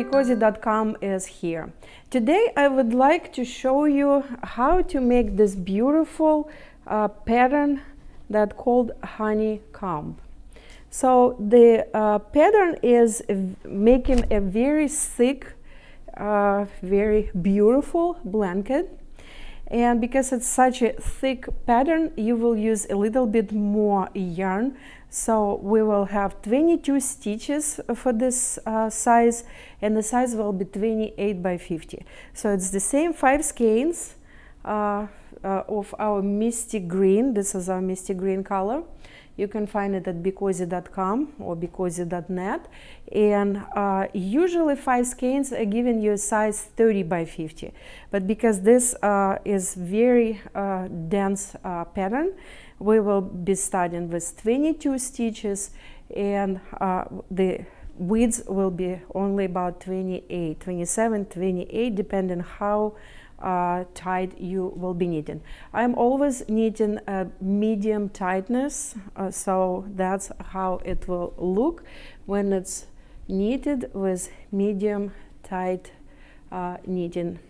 BeCozi.com is here. Today I would like to show you how to make this beautiful pattern that called honeycomb. So the pattern is making a very thick, very beautiful blanket. And because it's such a thick pattern, you will use a little bit more yarn. So we will have 22 stitches for this size, and the size will be 28 by 50. So it's the same 5 skeins of our misty green. This is our misty green color. You can find it at BeCozi.com or BeCozi.net. And usually 5 skeins are giving you a size 30 by 50. But because this is very dense pattern, we will be starting with 22 stitches, and the width will be only about 28, 27, 28, depending how tight you will be knitting. I'm always knitting a medium tightness, so that's how it will look when it's knitted with medium tight knitting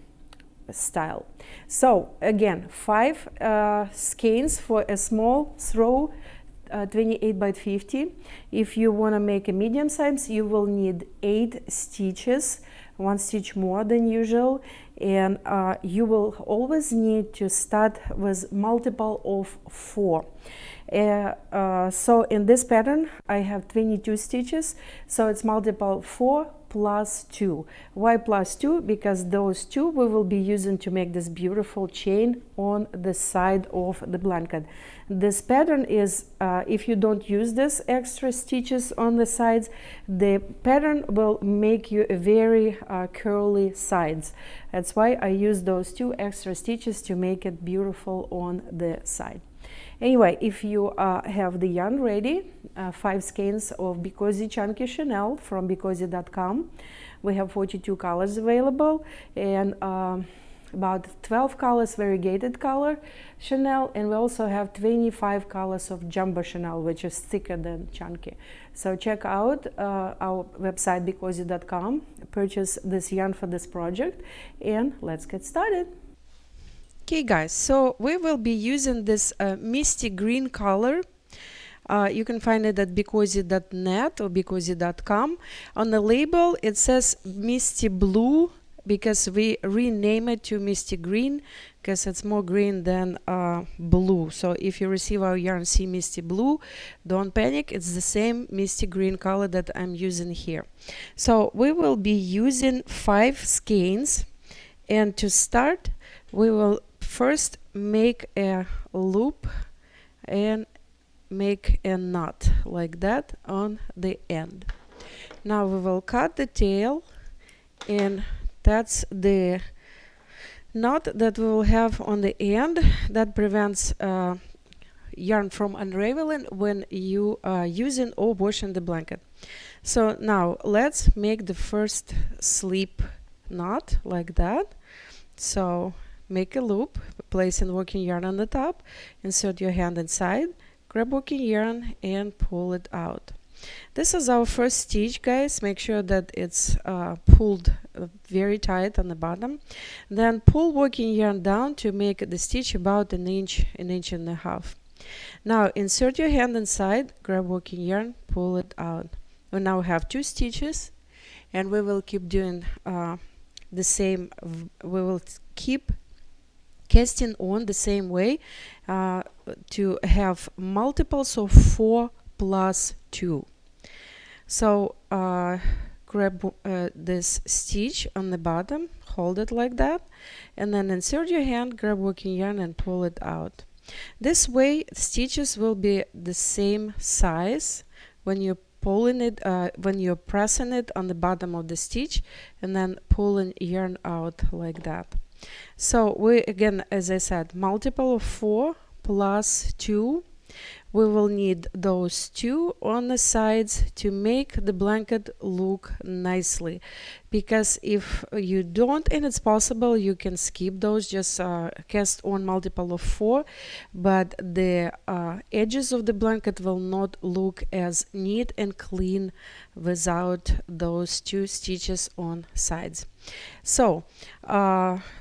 style. So again, 5 skeins for a small throw, 28 by 50. If you want to make a medium size, you will need 8 stitches, 1 stitch more than usual, and you will always need to start with multiple of 4. So in this pattern I have 22 stitches, so it's multiple 4 plus 2. Why plus 2? Because those 2 we will be using to make this beautiful chain on the side of the blanket. This pattern is, if you don't use this extra stitches on the sides, the pattern will make you a very curly sides. That's why I use those 2 extra stitches to make it beautiful on the side. Anyway, if you have the yarn ready, 5 skeins of BeCozi Chunky chenille from BeCozi.com. We have 42 colors available, and about 12 colors variegated color chenille, and we also have 25 colors of jumbo chenille, which is thicker than chunky. So check out our website BeCozi.com, purchase this yarn for this project, and let's get started. Okay guys, so we will be using this misty green color. You can find it at BeCozi.net or BeCozi.com. On the label it says misty blue, because we rename it to misty green because it's more green than blue. So if you receive our yarn see misty blue, don't panic, it's the same misty green color that I'm using here. So we will be using 5 skeins, and to start we will first make a loop and make a knot like that on the end. Now we will cut the tail, and that's the knot that we will have on the end that prevents yarn from unraveling when you are using or washing the blanket. So now let's make the first slip knot like that. So make a loop, placing working yarn on the top, insert your hand inside, grab working yarn and pull it out. This is our first stitch, guys. Make sure that it's pulled very tight on the bottom. Then pull working yarn down to make the stitch about an inch and a half. Now insert your hand inside, grab working yarn, pull it out. We now have 2 stitches, and we will keep doing the same. We will keep casting on the same way to have multiples of 4 plus 2. So grab this stitch on the bottom, hold it like that, and then insert your hand, grab working yarn and pull it out. This way stitches will be the same size when you're pulling it, when you're pressing it on the bottom of the stitch and then pulling yarn out like that. So we, again, as I said, multiple of 4 plus 2, We will need those two on the sides to make the blanket look nicely, because if you don't, and it's possible you can skip those, just cast on multiple of 4, but the edges of the blanket will not look as neat and clean without those 2 stitches on sides. So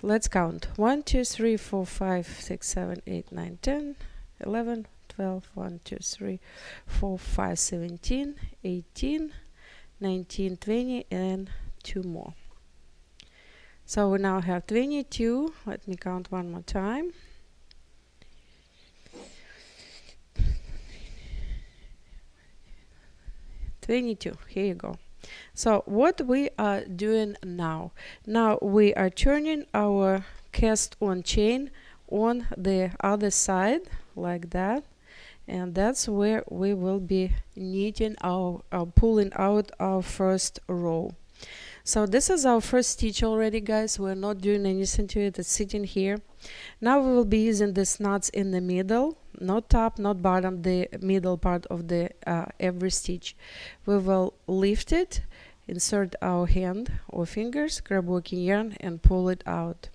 let's count: 1 2 3 4 5 6 7 8 9 10 11 12 1 2 3 4 5 17 18 19 20 and 2 more. So we now have 22. Let me count one more time. 22. Here you go. So what we are doing now we are turning our cast on chain on the other side like that, and that's where we will be knitting our pulling out our first row. So this is our first stitch already, guys. We're not doing anything to it. It's sitting here. Now we will be using these knots in the middle, not top, not bottom, the middle part of the every stitch. We will lift it, insert our hand or fingers, grab working yarn and pull it out.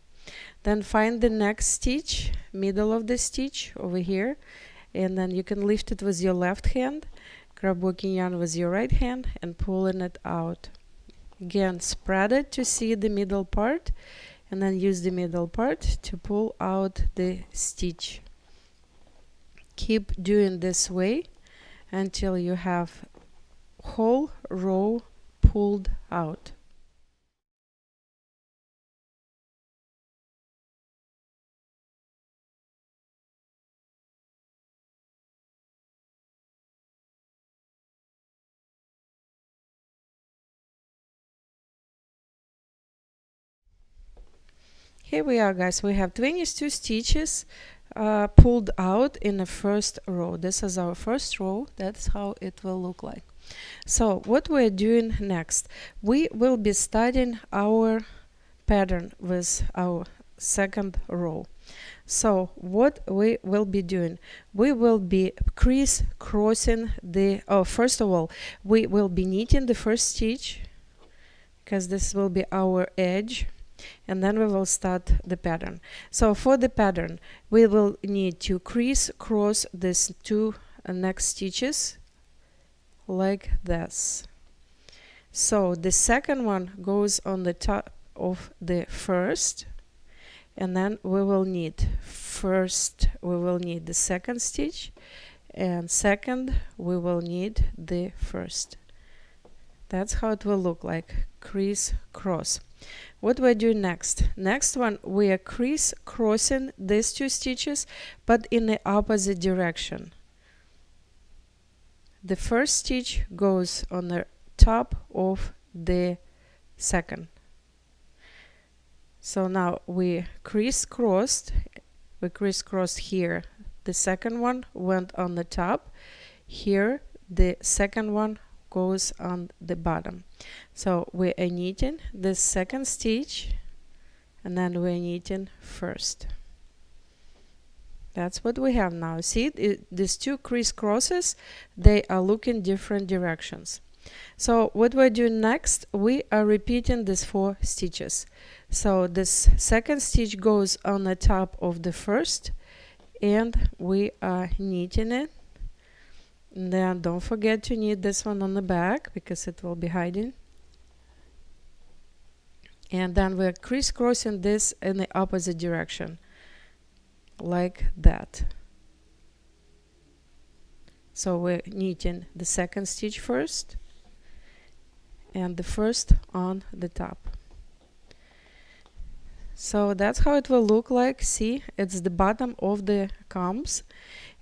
Then find the next stitch, middle of the stitch over here, and then you can lift it with your left hand, grab working yarn with your right hand and pulling it out. Again, spread it to see the middle part, and then use the middle part to pull out the stitch. Keep doing this way until you have whole row pulled out. Here we are, guys. We have 22 stitches pulled out in the first row. This is our first row. That's how it will look like. So what we're doing next, we will be starting our pattern with our second row. So what we will be doing, we will be crisscrossing the first of all, we will be knitting the first stitch, because this will be our edge, and then we will start the pattern. So for the pattern, we will need to crisscross these 2 next stitches like this. So the second one goes on the top of the first, and then we will need the second stitch, and second we will need the first. That's how it will look like, crisscross. What we're doing next one, we are crisscrossing these 2 stitches but in the opposite direction. The first stitch goes on the top of the second. So now we crisscrossed here. The second one went on the top. Here the second one goes on the bottom. So we are knitting the second stitch, and then we're knitting first. That's what we have now. See, these 2 crisscrosses, they are looking different directions. So what we're doing next, we are repeating these 4 stitches. So this second stitch goes on the top of the first, and we are knitting it. And then don't forget to knit this one on the back, because it will be hiding. And then we're crisscrossing this in the opposite direction, like that. So we're knitting the second stitch first, and the first on the top. So that's how it will look like. See, it's the bottom of the combs,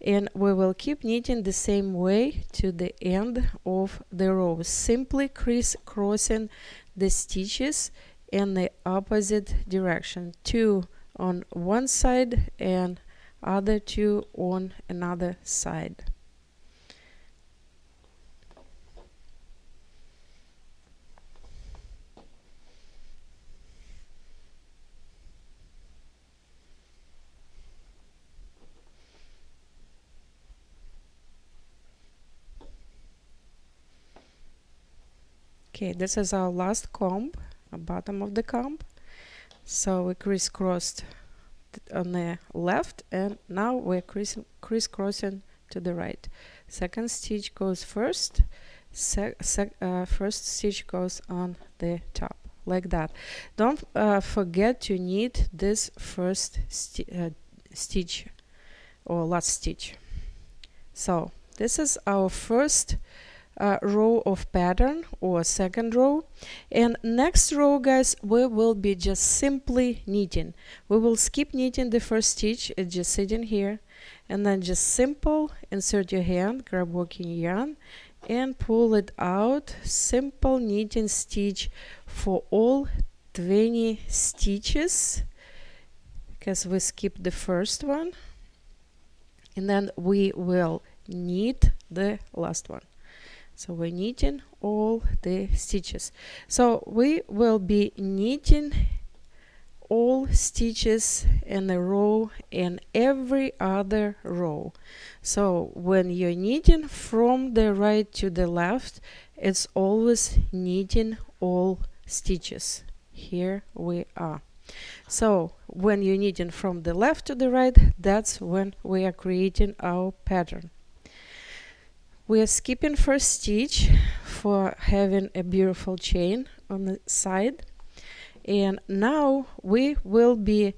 and we will keep knitting the same way to the end of the row, simply crisscrossing the stitches in the opposite direction, 2 on one side and other 2 on another side. Okay, this is our last comb, the bottom of the comb. So we crisscrossed on the left, and now we're crisscrossing to the right. Second stitch goes first, first stitch goes on the top, like that. Don't forget to knit this first stitch or last stitch. So this is our first row of pattern, or second row, and next row, guys, we will be just simply knitting. We will skip knitting the first stitch. It's just sitting here, and then just simple insert your hand, grab working yarn and pull it out. Simple knitting stitch for all 20 stitches, because we skipped the first one, and then we will knit the last one. So we're knitting all the stitches. So we will be knitting all stitches in a row and every other row. So when you're knitting from the right to the left, it's always knitting all stitches. Here we are. So when you're knitting from the left to the right, that's when we are creating our pattern. We are skipping first stitch for having a beautiful chain on the side, and now we will be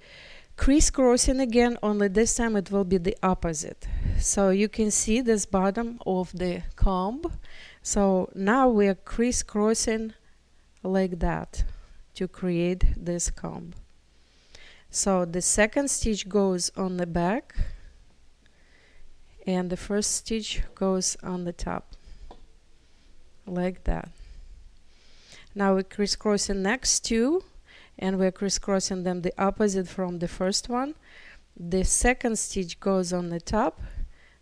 crisscrossing again, only this time it will be the opposite. So you can see this bottom of the comb. So now we are crisscrossing like that to create this comb. So the second stitch goes on the back, and the first stitch goes on the top, like that. Now we're crisscrossing next two, and we're crisscrossing them the opposite from the first one. The second stitch goes on the top,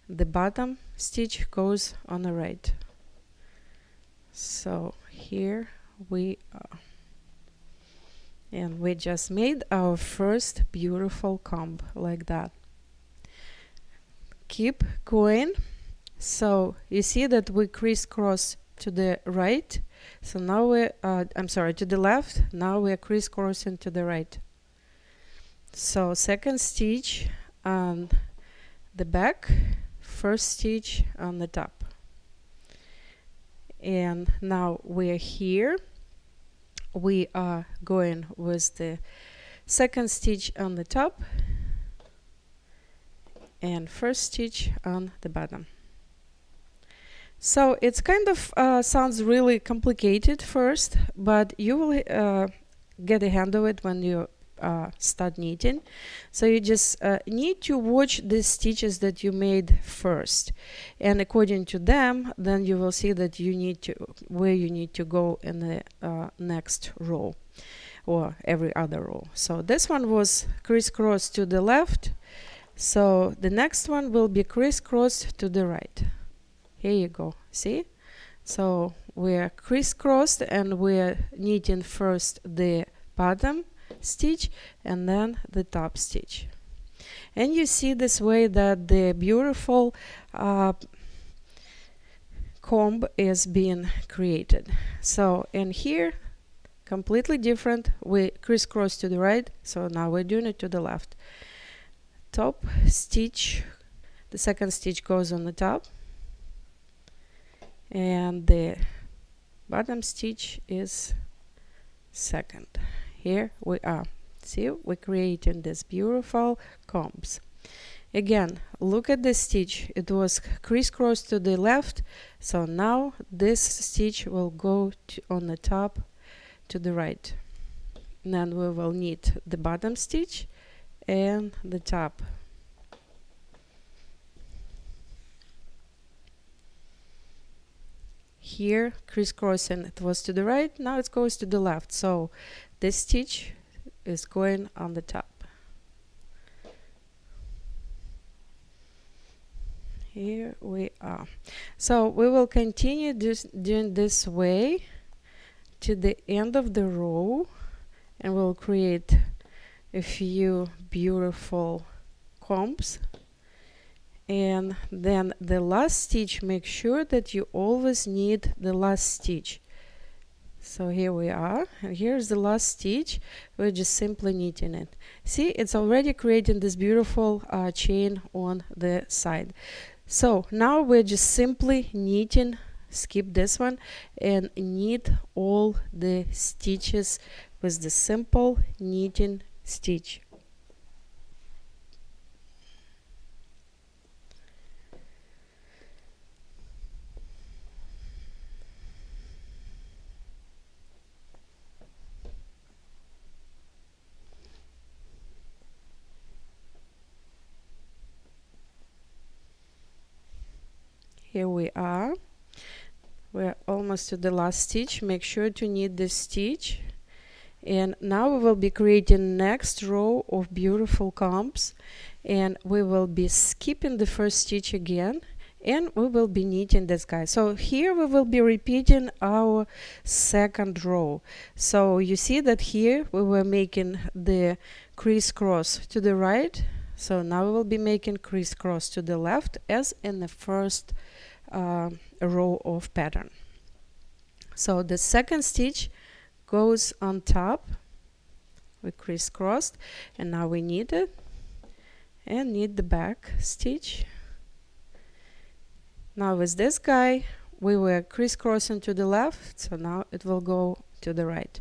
the bottom stitch goes on the right. So here we are, and we just made our first beautiful comb like that. Keep going. So you see that we crisscross to the right. So now we're to the left. Now we're crisscrossing to the right. So second stitch on the back, first stitch on the top, and now we're here. We are going with the second stitch on the top and first stitch on the bottom. So it's kind of sounds really complicated first, but you will get a hand of it when you start knitting. So you just need to watch the stitches that you made first, and according to them, then you will see that you need to where you need to go in the next row or every other row. So this one was crisscross to the left. So the next one will be crisscrossed to the right. Here you go. See? So we're crisscrossed, and we're knitting first the bottom stitch and then the top stitch. And you see this way that the beautiful comb is being created. So in here, completely different. We crisscross to the right, so now we're doing it to the left. Top stitch, the second stitch goes on the top, and the bottom stitch is second. Here we are. See, we're creating this beautiful combs. Again, look at this stitch. It was crisscross to the left, so now this stitch will go on the top to the right. And then we will knit the bottom stitch and the top. Here crisscrossing, it was to the right, now it goes to the left, so this stitch is going on the top. Here we are. So we will continue doing this way to the end of the row, and we'll create a few beautiful combs. And then the last stitch, make sure that you always knit the last stitch. So here we are, and here's the last stitch. We're just simply knitting it. See, it's already creating this beautiful chain on the side. So now we're just simply knitting, skip this one, and knit all the stitches with the simple knitting stitch. Here we are. We're almost to the last stitch. Make sure to knit this stitch. And now we will be creating next row of beautiful combs, and we will be skipping the first stitch again, and we will be knitting this guy. So here we will be repeating our second row. So you see that here we were making the crisscross to the right, so now we will be making crisscross to the left as in the first row of pattern. So the second stitch goes on top. We crisscrossed, and now we knit it and knit the back stitch. Now with this guy we were crisscrossing to the left, so now it will go to the right.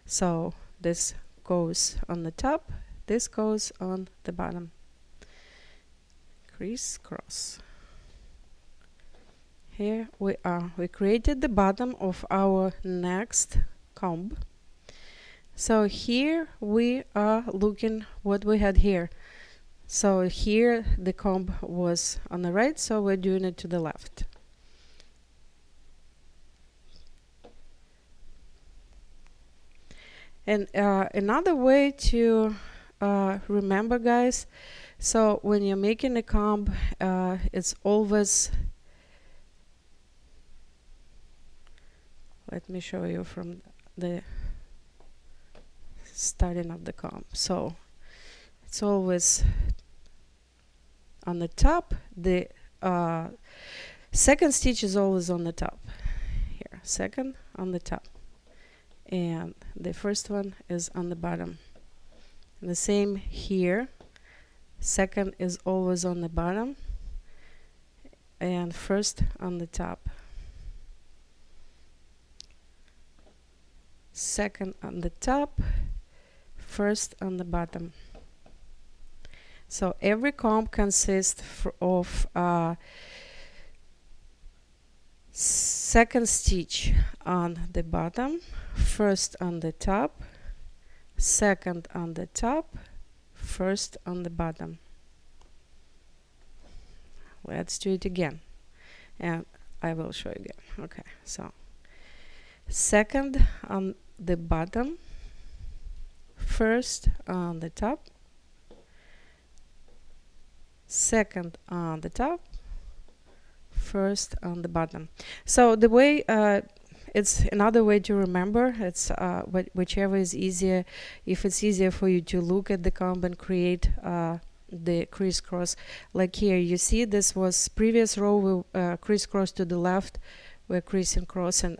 So this goes on the top, this goes on the bottom. Crisscross. Here we are. We created the bottom of our next comb. So here we are looking what we had here. So here the comb was on the right, so we're doing it to the left. And another way to remember, guys, so when you're making a comb, it's always, let me show you from the starting of the comb. So it's always on the top. The second stitch is always on the top. Here, second on the top, and the first one is on the bottom. And the same here. Second is always on the bottom, and first on the top. Second on the top, first on the bottom. So every comb consists of second stitch on the bottom, first on the top, second on the top, first on the bottom. Let's do it again, and I will show you again. Okay, so second on the bottom, first on the top, second on the top, first on the bottom. So the way it's another way to remember. It's whichever is easier. If it's easier for you to look at the comb and create the crisscross, like here you see this was previous row, we crisscross to the left, we're crisscrossing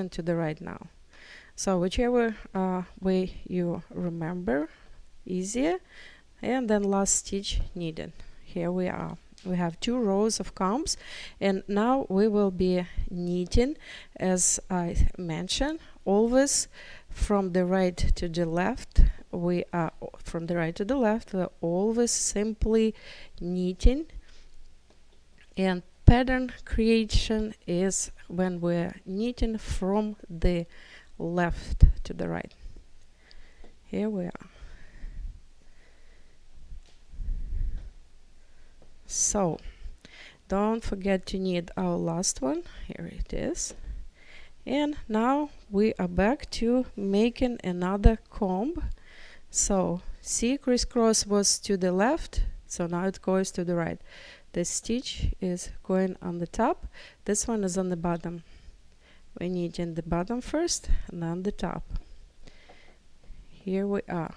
to the right now. So whichever way you remember, easier. And then last stitch needed. Here we are. We have 2 rows of combs, and now we will be knitting, as I mentioned, always from the right to the left. We are from the right to the left. We're always simply knitting, and pattern creation is when we're knitting from the left to the right. Here we are. So don't forget to knit our last one. Here it is. And now we are back to making another comb. So see, crisscross was to the left, so now it goes to the right. This stitch is going on the top, this one is on the bottom. We're knitting the bottom first and then the top. Here we are.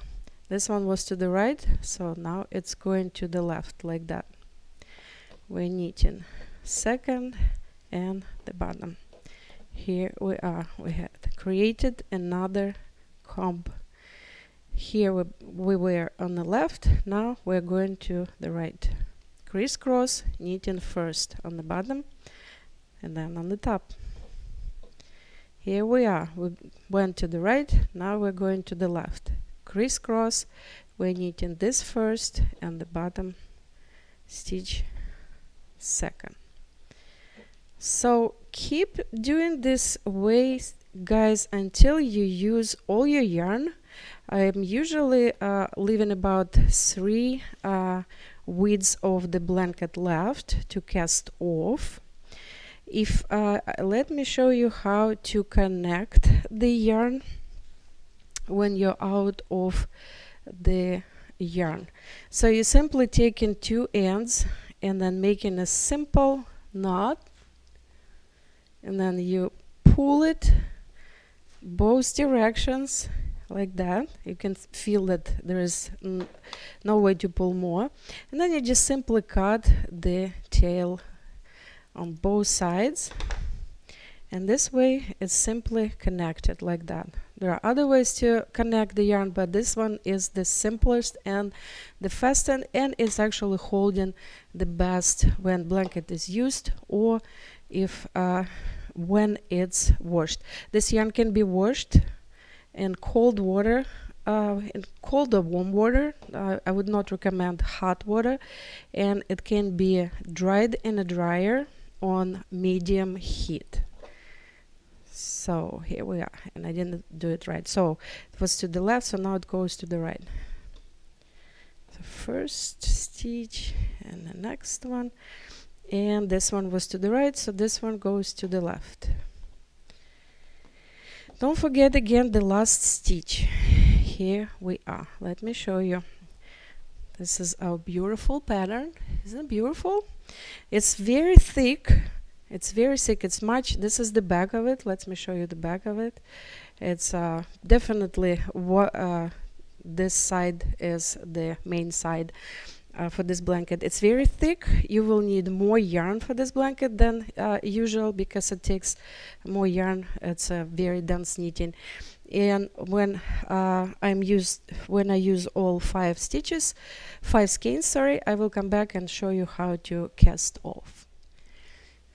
This one was to the right, so now it's going to the left, like that. We're knitting second and the bottom. Here we are. We had created another comb. Here we were on the left. Now we're going to the right. Crisscross, knitting first on the bottom and then on the top. Here we are. We went to the right. Now we're going to the left. Crisscross. We're knitting this first and the bottom stitch second. So keep doing this way, guys, until you use all your yarn. I'm usually leaving about 3 widths of the blanket left to cast off. If let me show you how to connect the yarn when you're out of the yarn. So you're simply taking 2 ends and then making a simple knot, and then you pull it both directions like that. You can feel that there is no way to pull more, and then you just simply cut the tail on both sides, and this way it's simply connected like that. There are other ways to connect the yarn, but this one is the simplest and the fastest, and it's actually holding the best when blanket is used or if when it's washed. This yarn can be washed in cold water, in cold or warm water. I would not recommend hot water, and it can be dried in a dryer on medium heat. So here we are, and I didn't do it right. So it was to the left, so now it goes to the right. The first stitch and the next one, and this one was to the right, so this one goes to the left. Don't forget again the last stitch. Here we are. Let me show you. This is our beautiful pattern. Isn't it beautiful? It's very thick. It's very thick. It's much. This is the back of it. Let me show you the back of it. It's definitely what this side is the main side for this blanket. It's very thick. You will need more yarn for this blanket than usual because it takes more yarn. It's a very dense knitting. And when I use all 5 stitches, 5 skeins, sorry, I will come back and show you how to cast off.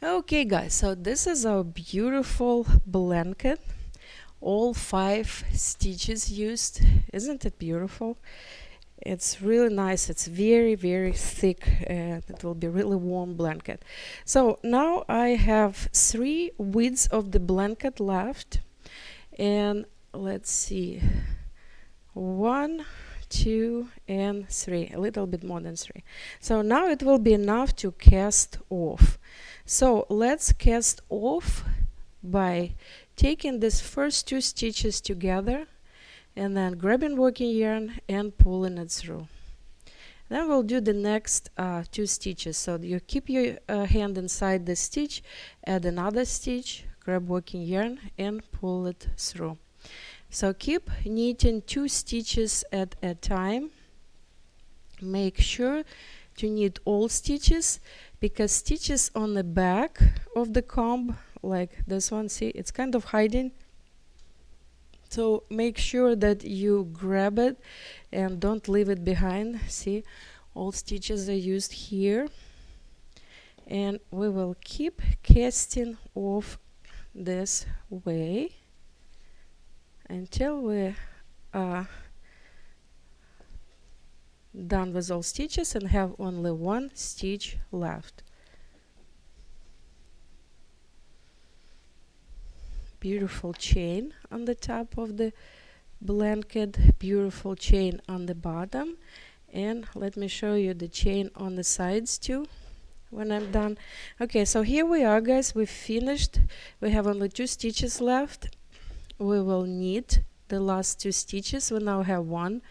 Okay, guys, so this is our beautiful blanket. All 5 stitches used. Isn't it beautiful? It's really nice. It's very, very thick, and it will be really warm blanket. So now I have 3 widths of the blanket left, and let's see, 1, 2, and 3, a little bit more than 3. So now it will be enough to cast off. So let's cast off by taking these first 2 stitches together and then grabbing working yarn and pulling it through. Then we'll do the next 2 stitches. So you keep your hand inside the stitch, add another stitch, grab working yarn and pull it through. So keep knitting 2 stitches at a time. Make sure to knit all stitches, because stitches on the back of the comb, like this one, see, it's kind of hiding. So make sure that you grab it and don't leave it behind. See, all stitches are used here, and we will keep casting off this way until we are done with all stitches and have only 1 stitch left. Beautiful chain on the top of the blanket, beautiful chain on the bottom, and let me show you the chain on the sides too when I'm done. Okay, so here we are, guys. We finished. We have only 2 stitches left. We will knit the last 2 stitches. We now have 1.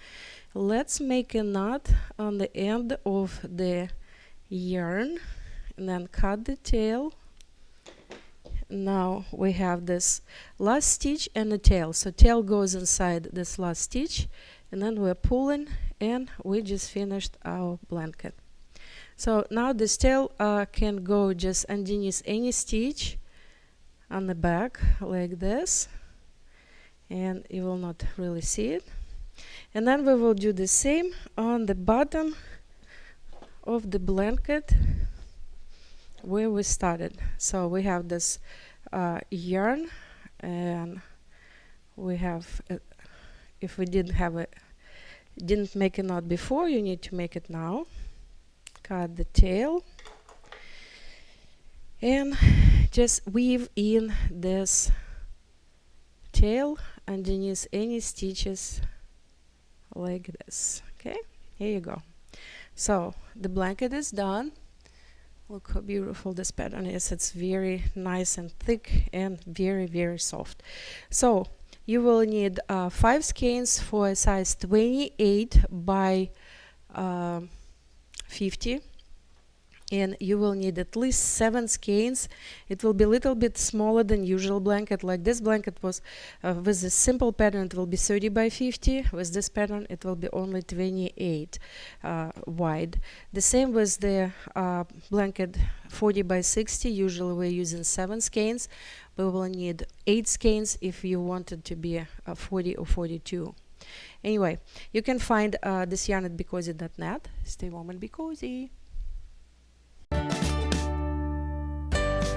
Let's make a knot on the end of the yarn and then cut the tail. Now we have this last stitch and a tail. So tail goes inside this last stitch, and then we're pulling, and we just finished our blanket. So now this tail can go just underneath any stitch on the back like this, and you will not really see it. And then we will do the same on the bottom of the blanket where we started. So we have this yarn, and we have if we didn't make a knot before, you need to make it now. Cut the tail and just weave in this tail underneath any stitches like this. Okay, here you go. So the blanket is done. Look how beautiful this pattern is. It's very nice and thick and very, very soft. So you will need 5 skeins for a size 28 by 50, and you will need at least 7 skeins. It will be a little bit smaller than usual blanket. Like this blanket was with a simple pattern, it will be 30 by 50. With this pattern it will be only 28 wide. The same with the blanket 40 by 60. Usually we're using 7 skeins. We will need 8 skeins if you want it to be 40 or 42. Anyway, you can find this yarn at BeCozi.net. Stay warm and be cozy.